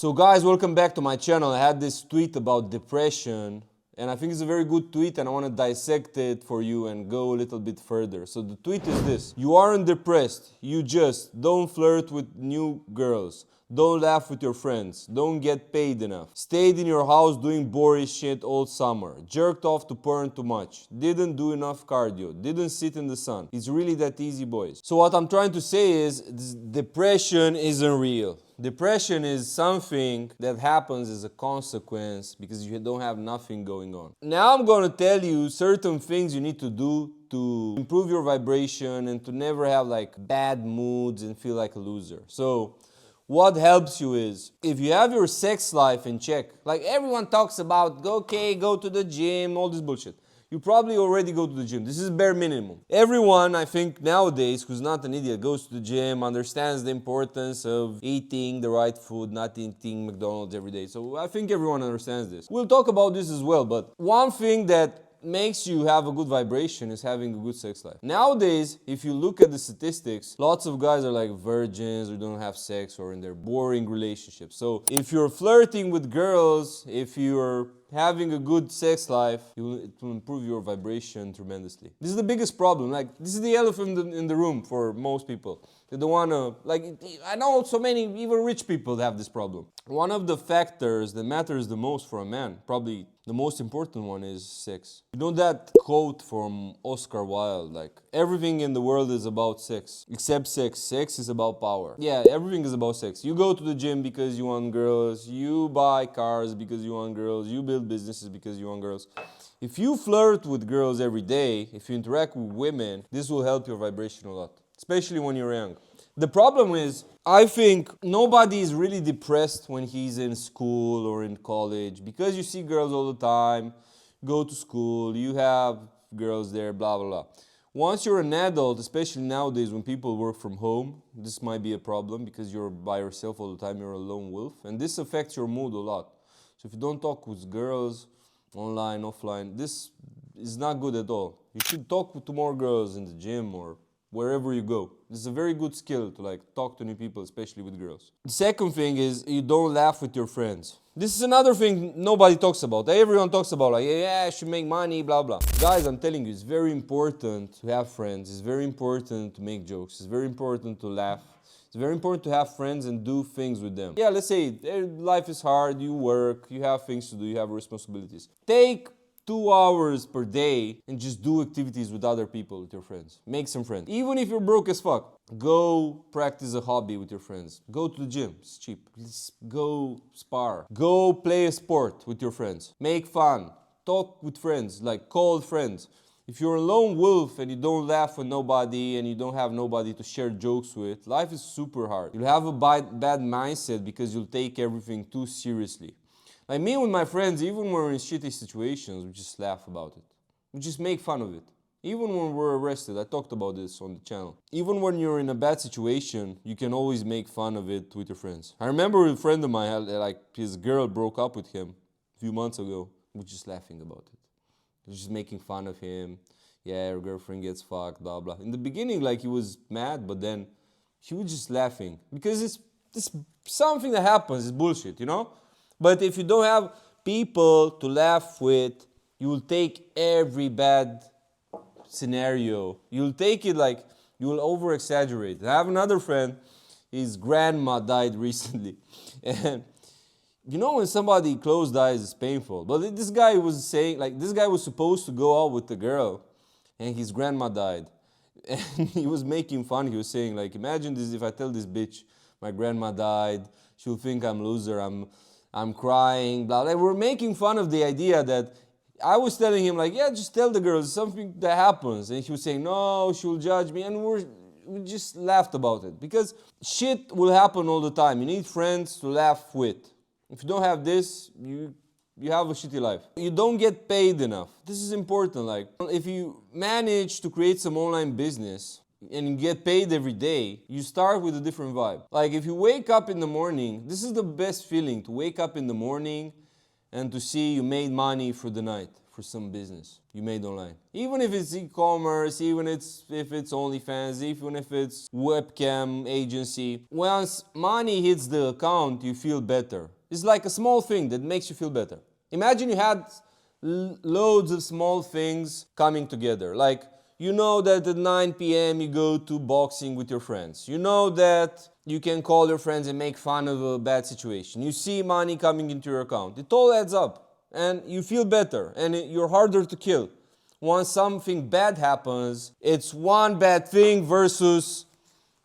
So guys, welcome back to my channel. I had this tweet about depression and I think it's a very good tweet and I want to dissect it for you and go a little bit further. So the tweet is this: you aren't depressed, you just don't flirt with new girls, don't laugh with your friends, don't get paid enough, stayed in your house doing boring shit all summer, jerked off to porn too much, didn't do enough cardio, didn't sit in the sun. It's really that easy, boys. So what I'm trying to say is depression isn't real. Depression is something that happens as a consequence because you don't have nothing going on. Now I'm going to tell you certain things you need to do to improve your vibration and to never have like bad moods and feel like a loser. So what helps you is if you have your sex life in check. Like everyone talks about, okay, go to the gym, all this bullshit. You probably already go to the gym. This is bare minimum. Everyone, I think, nowadays, who's not an idiot, goes to the gym, understands the importance of eating the right food, not eating McDonald's every day. So I think everyone understands this. We'll talk about this as well, but one thing that makes you have a good vibration is having a good sex life. Nowadays, if you look at the statistics, lots of guys are like virgins or don't have sex or in their boring relationships. So if you're flirting with girls, if you're having a good sex life, it will improve your vibration tremendously. This is the biggest problem. Like, this is the elephant in the room for most people. They don't want to, like, I know so many, even rich people have this problem. One of the factors that matters the most for a man, probably the most important one, is sex. You know that quote from Oscar Wilde, like, everything in the world is about sex, except sex. Sex is about power. Yeah, everything is about sex. You go to the gym because you want girls, you buy cars because you want girls, you build businesses because you want girls. If you flirt with girls every day, if you interact with women, this will help your vibration a lot, especially when you're young. The problem is, I think nobody is really depressed when he's in school or in college because you see girls all the time, go to school, you have girls there, blah, blah, blah. Once you're an adult, especially nowadays when people work from home, this might be a problem because you're by yourself all the time, you're a lone wolf, and this affects your mood a lot. So if you don't talk with girls, online, offline, this is not good at all. You should talk to more girls in the gym or wherever you go. This is a very good skill to like talk to new people, especially with girls. The second thing is you don't laugh with your friends. This is another thing nobody talks about. Everyone talks about like, yeah, I should make money, blah, blah. Guys, I'm telling you, it's very important to have friends. It's very important to make jokes. It's very important to laugh. It's very important to have friends and do things with them. Yeah, let's say life is hard, you work, you have things to do, you have responsibilities. Take 2 hours per day and just do activities with other people, with your friends. Make some friends. Even if you're broke as fuck, go practice a hobby with your friends. Go to the gym, it's cheap. Go spar. Go play a sport with your friends. Make fun. Talk with friends, like call friends. If you're a lone wolf and you don't laugh with nobody and you don't have nobody to share jokes with, life is super hard. You'll have a bad mindset because you'll take everything too seriously. Like me with my friends, even when we're in shitty situations, we just laugh about it. We just make fun of it. Even when we're arrested, I talked about this on the channel. Even when you're in a bad situation, you can always make fun of it with your friends. I remember a friend of mine, like his girl broke up with him a few months ago. We're just laughing about it. Just making fun of him. Yeah, her girlfriend gets fucked, blah, blah. In the beginning, like, he was mad, but then he was just laughing. Because it's something that happens, it's bullshit, you know? But if you don't have people to laugh with, you will take every bad scenario. You'll take it like, you will over-exaggerate. I have another friend, his grandma died recently. And you know when somebody close dies, it's painful. But this guy was saying, like, this guy was supposed to go out with the girl, and his grandma died. And he was making fun. He was saying, like, imagine this, if I tell this bitch, my grandma died, she'll think I'm a loser, I'm crying, blah, blah. We're making fun of the idea that I was telling him, like, yeah, just tell the girl, it's something that happens. And he was saying, no, she'll judge me. And we just laughed about it. Because shit will happen all the time. You need friends to laugh with. If you don't have this, you have a shitty life. You don't get paid enough. This is important. Like, if you manage to create some online business and you get paid every day, you start with a different vibe. Like, if you wake up in the morning, this is the best feeling, to wake up in the morning and to see you made money for the night, for some business you made online. Even if it's e-commerce, even if it's OnlyFans, even if it's webcam agency. Once money hits the account, you feel better. It's like a small thing that makes you feel better. Imagine you had loads of small things coming together. Like, you know that at 9 p.m. you go to boxing with your friends. You know that you can call your friends and make fun of a bad situation. You see money coming into your account. It all adds up and you feel better and you're harder to kill. Once something bad happens, it's one bad thing versus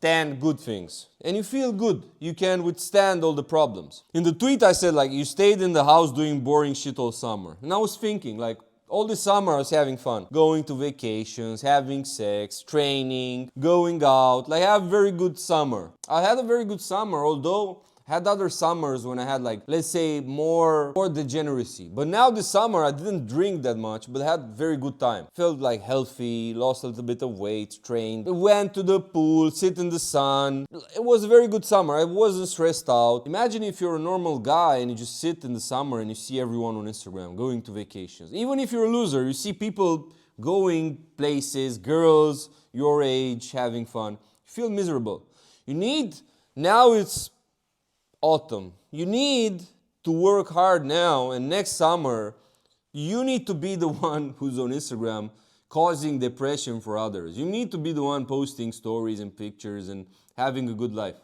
10 good things. And you feel good. You can withstand all the problems. In the tweet I said, like, you stayed in the house doing boring shit all summer. And I was thinking, like, all this summer I was having fun. Going to vacations, having sex, training, going out. Like, I had a very good summer. I had a very good summer, although I had other summers when I had, like, let's say more degeneracy. But now this summer I didn't drink that much, but I had very good time. Felt like healthy, lost a little bit of weight, trained, went to the pool, sit in the sun. It was a very good summer. I wasn't stressed out. Imagine if you're a normal guy and you just sit in the summer and you see everyone on Instagram going to vacations. Even if you're a loser, you see people going places, girls your age having fun. You feel miserable. Now it's autumn. You need to work hard now, and next summer you need to be the one who's on Instagram causing depression for others. You need to be the one posting stories and pictures and having a good life.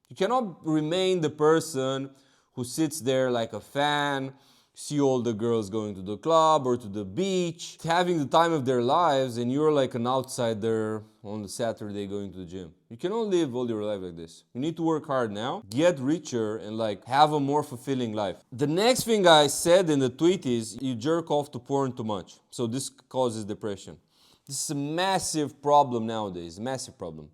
You cannot remain the person who sits there like a fan, see all the girls going to the club or to the beach, having the time of their lives, and you're like an outsider on the Saturday going to the gym. You cannot live all your life like this. You need to work hard now, get richer, and like have a more fulfilling life. The next thing I said in the tweet is you jerk off to porn too much. So this causes depression. This is a massive problem nowadays, massive problem.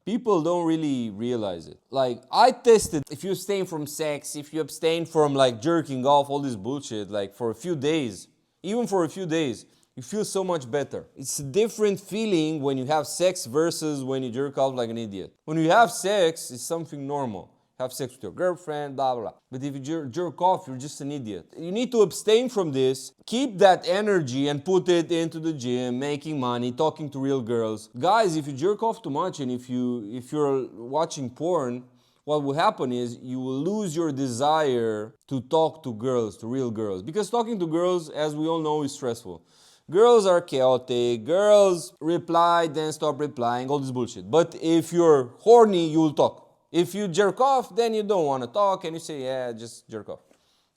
People don't really realize it. Like, I tested, if you abstain from sex, if you abstain from like jerking off, all this bullshit, like for a few days, even for a few days, you feel so much better. It's a different feeling when you have sex versus when you jerk off like an idiot. When you have sex, it's something normal. Have sex with your girlfriend, blah, blah, blah. But if you jerk off, you're just an idiot. You need to abstain from this, keep that energy and put it into the gym, making money, talking to real girls. Guys, if you jerk off too much and if you're watching porn, what will happen is you will lose your desire to talk to girls, to real girls. Because talking to girls, as we all know, is stressful. Girls are chaotic, girls reply, then stop replying, all this bullshit. But if you're horny, you will talk. If you jerk off, then you don't want to talk and you say, yeah, just jerk off.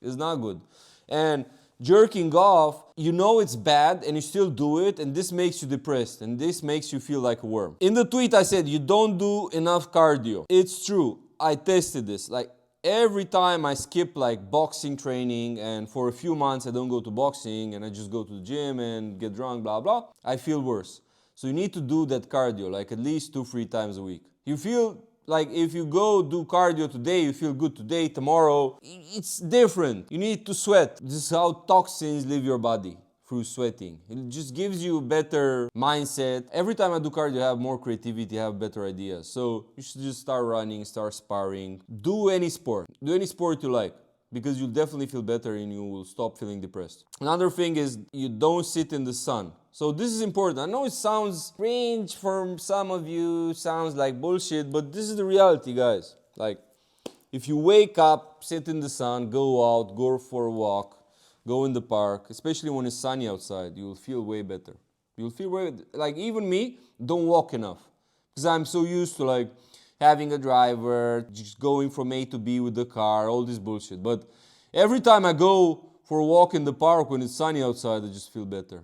It's not good. And jerking off, you know it's bad and you still do it, and this makes you depressed and this makes you feel like a worm. In the tweet I said, you don't do enough cardio. It's true. I tested this. Like, every time I skip like boxing training and for a few months I don't go to boxing and I just go to the gym and get drunk, blah, blah, I feel worse. So you need to do that cardio like at least 2-3 times a week. You feel like if you go do cardio today, you feel good today, tomorrow, it's different. You need to sweat. This is how toxins leave your body, through sweating. It just gives you a better mindset. Every time I do cardio, I have more creativity, I have better ideas. So you should just start running, start sparring. Do any sport. Do any sport you like, because you'll definitely feel better and you will stop feeling depressed. Another thing is you don't sit in the sun. So this is important. I know it sounds strange for some of you, sounds like bullshit, but this is the reality, guys. Like, if you wake up, sit in the sun, go out, go for a walk, go in the park, especially when it's sunny outside, you'll feel way better. You'll feel way, like even me, don't walk enough. Because I'm so used to like having a driver, just going from A to B with the car, all this bullshit. But every time I go for a walk in the park when it's sunny outside, I just feel better.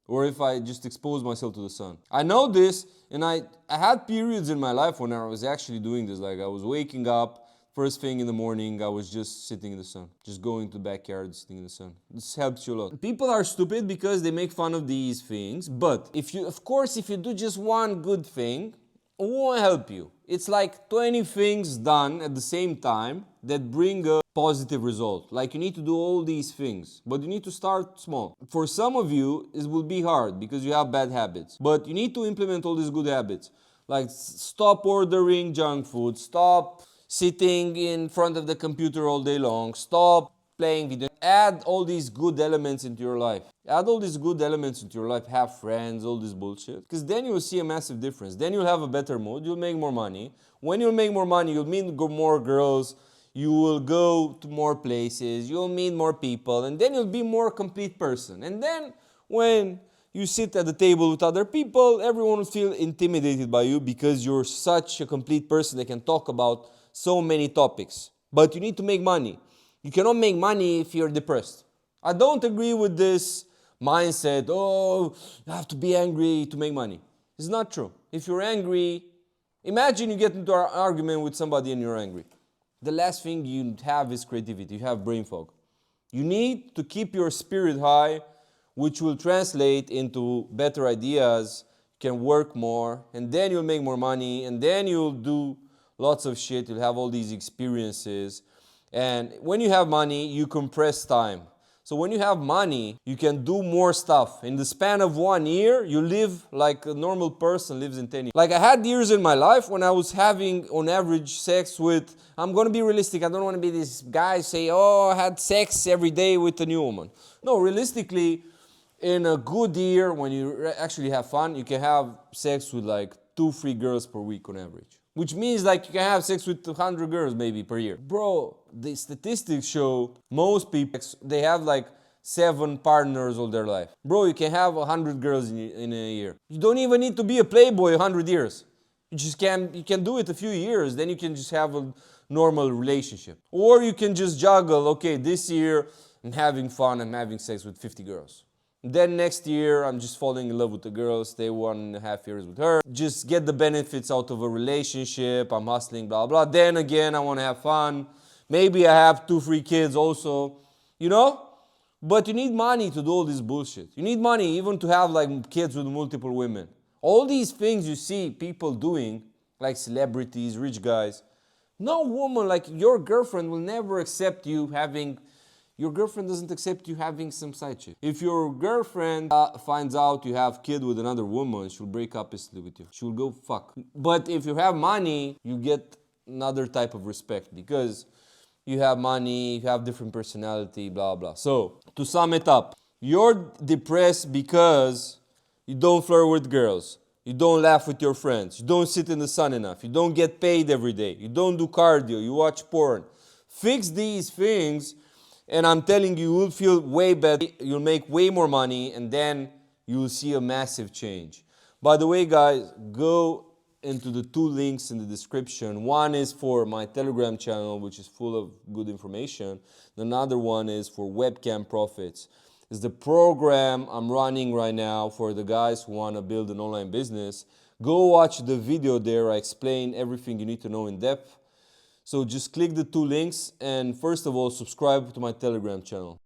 Or if I just expose myself to the sun. I know this, and I had periods in my life when I was actually doing this. Like, I was waking up, first thing in the morning, I was just sitting in the sun. Just going to the backyard, sitting in the sun. This helps you a lot. People are stupid because they make fun of these things. But if you do just one good thing, it won't help you. It's like 20 things done at the same time that bring a positive result. Like, you need to do all these things, but you need to start small. For some of you, it will be hard because you have bad habits, but you need to implement all these good habits. Like, stop ordering junk food, stop sitting in front of the computer all day long, stop playing video. Add all these good elements into your life. Add all these good elements into your life. Have friends, all this bullshit. Because then you will see a massive difference. Then you'll have a better mood. You'll make more money. When you'll make more money, you'll meet more girls. You will go to more places. You'll meet more people. And then you'll be more complete person. And then when you sit at the table with other people, everyone will feel intimidated by you because you're such a complete person that can talk about so many topics. But you need to make money. You cannot make money if you're depressed. I don't agree with this mindset, oh, you have to be angry to make money. It's not true. If you're angry, imagine you get into an argument with somebody and you're angry. The last thing you have is creativity. You have brain fog. You need to keep your spirit high, which will translate into better ideas. You can work more, and then you'll make more money, and then you'll do lots of shit. You'll have all these experiences. And when you have money, you compress time. So when you have money, you can do more stuff. In the span of 1 year, you live like a normal person lives in 10 years. Like I had years in my life when I was having, on average, sex with, I'm going to be realistic. I don't want to be this guy say, oh, I had sex every day with a new woman. No, realistically, in a good year, when you actually have fun, you can have sex with like 2-3 girls per week on average. Which means like you can have sex with 100 girls maybe per year. Bro, the statistics show most people, they have like 7 partners all their life. Bro, you can have 100 girls in a year. You don't even need to be a playboy 100 years. You can do it a few years, then you can just have a normal relationship. Or you can just juggle, okay, this year I'm having fun, I'm having sex with 50 girls. Then next year, I'm just falling in love with the girl, stay 1.5 years with her, just get the benefits out of a relationship, I'm hustling, blah, blah. Then again, I want to have fun. Maybe I have 2-3 kids also, you know? But you need money to do all this bullshit. You need money even to have like kids with multiple women. All these things you see people doing, like celebrities, rich guys. No woman, like your girlfriend will never accept you having... Your girlfriend doesn't accept you having some side shit. If your girlfriend finds out you have kid with another woman, she'll break up instantly with you. She'll go fuck. But if you have money, you get another type of respect because you have money, you have different personality, blah, blah. So, to sum it up, you're depressed because you don't flirt with girls. You don't laugh with your friends. You don't sit in the sun enough. You don't get paid every day. You don't do cardio. You watch porn. Fix these things. And I'm telling you, you'll feel way better, you'll make way more money, and then you'll see a massive change. By the way, guys, go into the 2 links in the description. One is for my Telegram channel, which is full of good information. Another one is for Webcam Profits. It's the program I'm running right now for the guys who want to build an online business. Go watch the video there. I explain everything you need to know in depth. So just click the 2 links and first of all, subscribe to my Telegram channel.